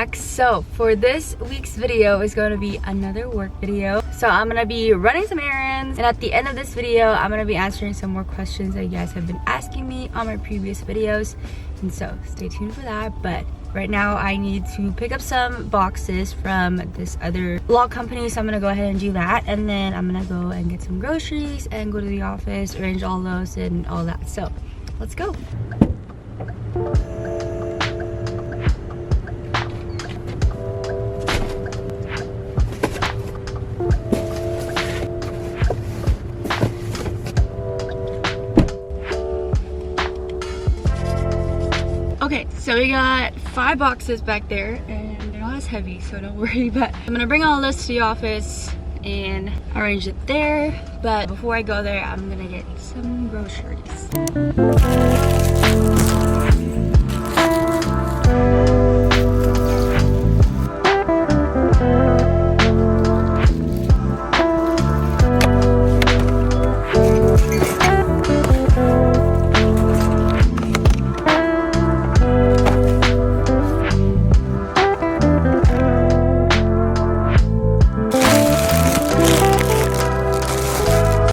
back. So for this week's video is going to be another work video. So I'm going to be running some errands, and at the end of this video I'm going to be answering some more questions that you guys have been asking me on my previous videos, and so stay tuned for that. But right now I need to pick up some boxes from this other log company, so I'm gonna go ahead and do that, and then I'm gonna go and get some groceries and go to the office, arrange all those and all that. So let's go. Okay, so we got 5 boxes back there, and they're not as heavy, so don't worry. But I'm gonna bring all this to the office and arrange it there. But before I go there, I'm gonna get some groceries.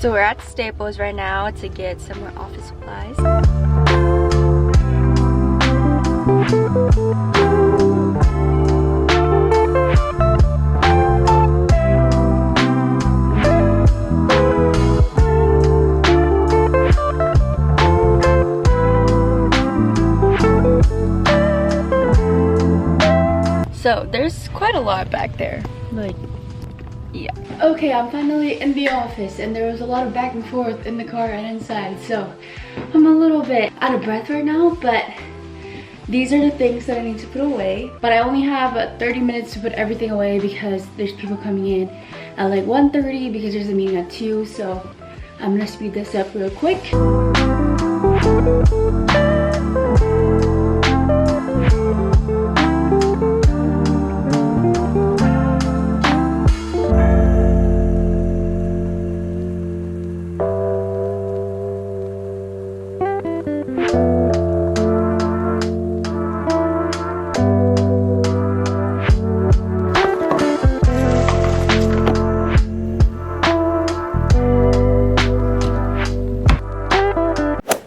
So we're at Staples right now to get some more office supplies. So there's quite a lot back there, like, yeah. Okay, I'm finally in the office, and there was a lot of back and forth in the car and inside, so I'm a little bit out of breath right now, but these are the things that I need to put away. But I only have 30 minutes to put everything away because there's people coming in at like 1:30 because there's a meeting at 2, so I'm gonna speed this up real quick.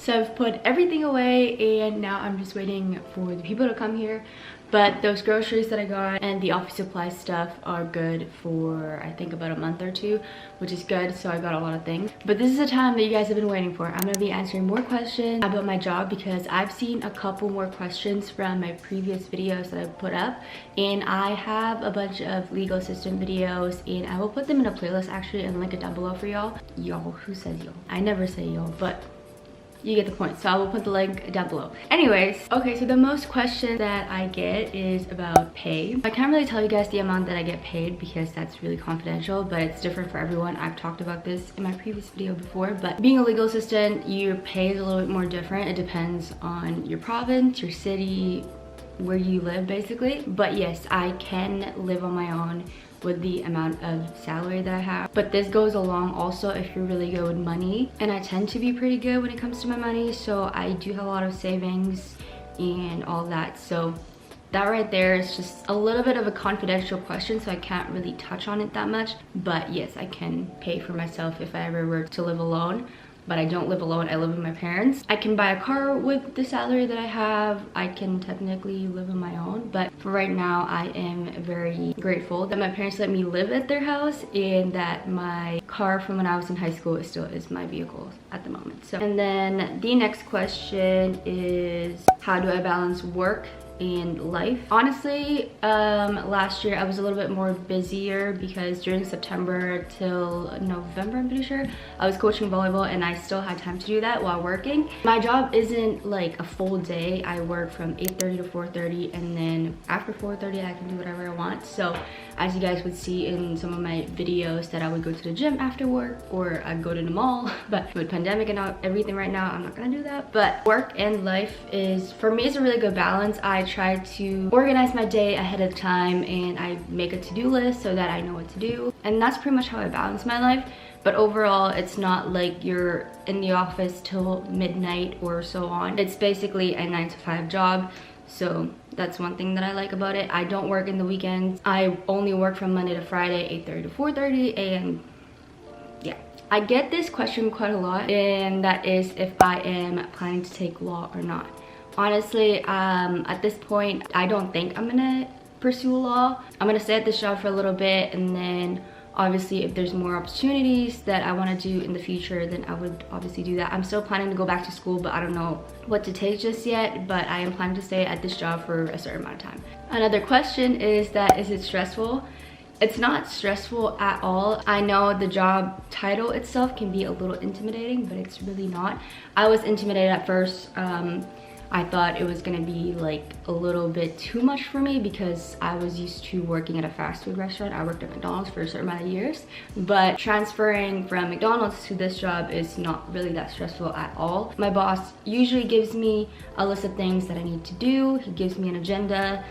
So I've put everything away, and now I'm just waiting for the people to come here. But those groceries that I got and the office supply stuff are good for, I think, about a month or 2, which is good. So I got a lot of things. But this is the time that you guys have been waiting for. I'm gonna be answering more questions about my job because I've seen a couple more questions from my previous videos that I put up, and I have a bunch of legal assistant videos, and I will put them in a playlist actually and link it down below for y'all. Y'all, who says y'all? I never say y'all, but you get the point, so I will put the link down below. Anyways, okay, so the most question that I get is about pay. I can't really tell you guys the amount that I get paid because that's really confidential, but it's different for everyone. I've talked about this in my previous video before, but being a legal assistant, your pay is a little bit more different. It depends on your province, your city, where you live basically. But yes, I can live on my own with the amount of salary that I have. But this goes along also if you're really good with money, and I tend to be pretty good when it comes to my money, so I do have a lot of savings and all that. So that right there is just a little bit of a confidential question, so I can't really touch on it that much. But yes, I can pay for myself if I ever were to live alone. But I don't live alone, I live with my parents. I can buy a car with the salary that I have. I can technically live on my own, but for right now, I am very grateful that my parents let me live at their house, and that my car from when I was in high school still is my vehicle at the moment. So, and then the next question is, how do I balance work and life? Honestly, last year I was a little bit more busier because during September till November, I'm pretty sure, I was coaching volleyball, and I still had time to do that while working. My job isn't like a full day. I work from 8:30 to 4:30, and then after 4:30 I can do whatever I want. So as you guys would see in some of my videos, that I would go to the gym after work, or I'd go to the mall. But with pandemic and everything right now, I'm not gonna do that. But work and life is, for me, it's a really good balance. I try to organize my day ahead of time, and I make a to-do list so that I know what to do, and that's pretty much how I balance my life. But overall, it's not like you're in the office till midnight or so on. It's basically a 9 to 5 job. So that's one thing that I like about it. I don't work in the weekends. I only work from Monday to Friday, 8:30 to 4:30, and yeah. I get this question quite a lot, and that is if I am planning to take law or not. Honestly, at this point, I don't think I'm gonna pursue law. I'm gonna stay at this job for a little bit, and then obviously if there's more opportunities that I want to do in the future, then I would obviously do that. I'm still planning to go back to school, but I don't know what to take just yet, but I am planning to stay at this job for a certain amount of time. Another question is that, is it stressful? It's not stressful at all. I know the job title itself can be a little intimidating, but it's really not. I was intimidated at first. I thought it was gonna be like a little bit too much for me because I was used to working at a fast food restaurant. I worked at McDonald's for a certain amount of years, but transferring from McDonald's to this job is not really that stressful at all. My boss usually gives me a list of things that I need to do. He gives me an agenda.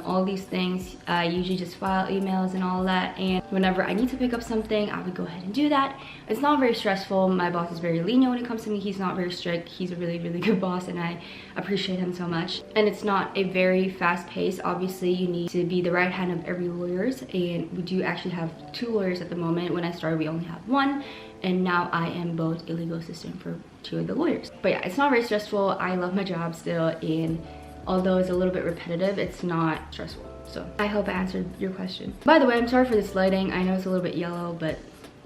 All these things. I usually just file emails and all that, and whenever I need to pick up something, I would go ahead and do that. It's not very stressful. My boss is very lenient when it comes to me. He's not very strict. He's a really, really good boss, and I appreciate him so much. And it's not a very fast pace. Obviously, you need to be the right hand of every lawyers, and we do actually have 2 lawyers at the moment. When I started, we only had 1, and now I am both a legal assistant for 2 of the lawyers. But yeah, it's not very stressful. I love my job still, and although it's a little bit repetitive, it's not stressful. So I hope I answered your question. By the way, I'm sorry for this lighting. I know it's a little bit yellow, but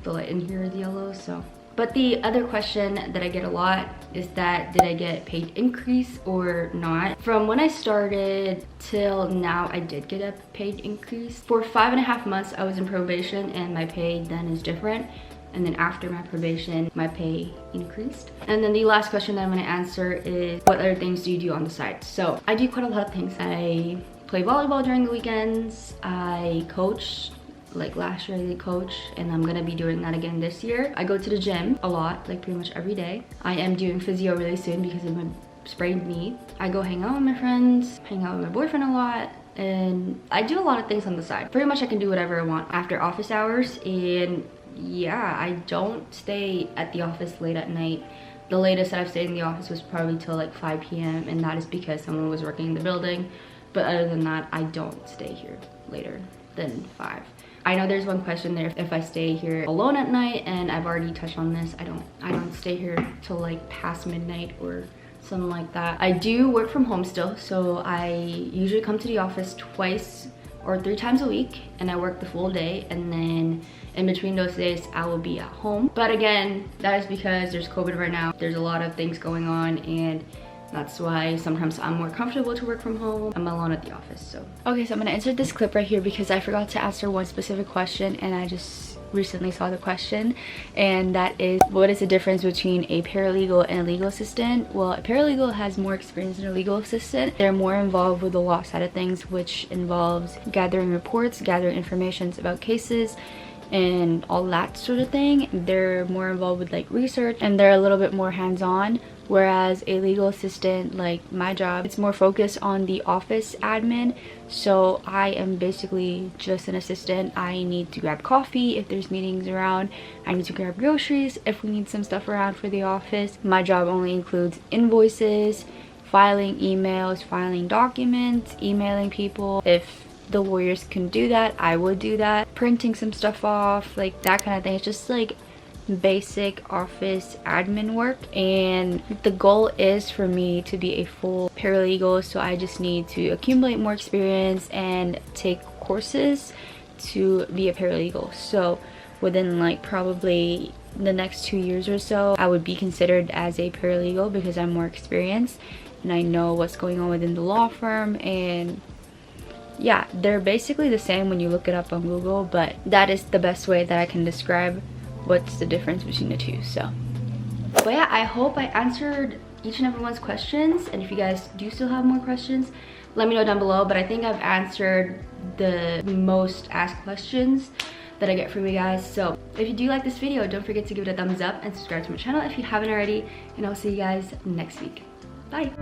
the light in here is yellow, so. But the other question that I get a lot is that, did I get paid increase or not? From when I started till now, I did get a paid increase. For 5.5 months, I was in probation, and my pay then is different. And then after my probation, my pay increased. And then the last question that I'm gonna answer is, what other things do you do on the side? So I do quite a lot of things. I play volleyball during the weekends. I coach, like last year I did coach, and I'm gonna be doing that again this year. I go to the gym a lot, like pretty much every day. I am doing physio really soon because of my sprained knee. I go hang out with my friends, hang out with my boyfriend a lot, and I do a lot of things on the side. Pretty much I can do whatever I want after office hours, and yeah, I don't stay at the office late at night. The latest that I've stayed in the office was probably till like 5 p.m. and that is because someone was working in the building. But other than that, I don't stay here later than 5. I know there's one question there, if I stay here alone at night, and I've already touched on this. I don't stay here till like past midnight or something like that. I do work from home still, so I usually come to the office 2 or 3 times a week, and I work the full day, and then in between those days I will be at home. But again, that is because there's COVID right now. There's a lot of things going on, and that's why sometimes I'm more comfortable to work from home. I'm alone at the office, so. Okay, so I'm gonna insert this clip right here because I forgot to answer one specific question, and I just recently saw the question, and that is, what is the difference between a paralegal and a legal assistant? Well, a paralegal has more experience than a legal assistant. They're more involved with the law side of things, which involves gathering reports, gathering information about cases, and all that sort of thing. They're more involved with like research, and they're a little bit more hands-on. Whereas a legal assistant, like my job, it's more focused on the office admin. So I am basically just an assistant. I need to grab coffee if there's meetings around. I need to grab groceries if we need some stuff around for the office. My job only includes invoices, filing emails, filing documents, emailing people. If the lawyers can do that, I would do that. Printing some stuff off, like that kind of thing. It's just like basic office admin work, and the goal is for me to be a full paralegal, so I just need to accumulate more experience and take courses to be a paralegal. So within like probably the next 2 years or so, I would be considered as a paralegal because I'm more experienced and I know what's going on within the law firm. And yeah, they're basically the same when you look it up on Google, but that is the best way that I can describe what's the difference between the two. So but yeah, I hope I answered each and everyone's questions, and if you guys do still have more questions, let me know down below. But I think I've answered the most asked questions that I get from you guys. So if you do like this video, don't forget to give it a thumbs up and subscribe to my channel if you haven't already, and I'll see you guys next week. Bye.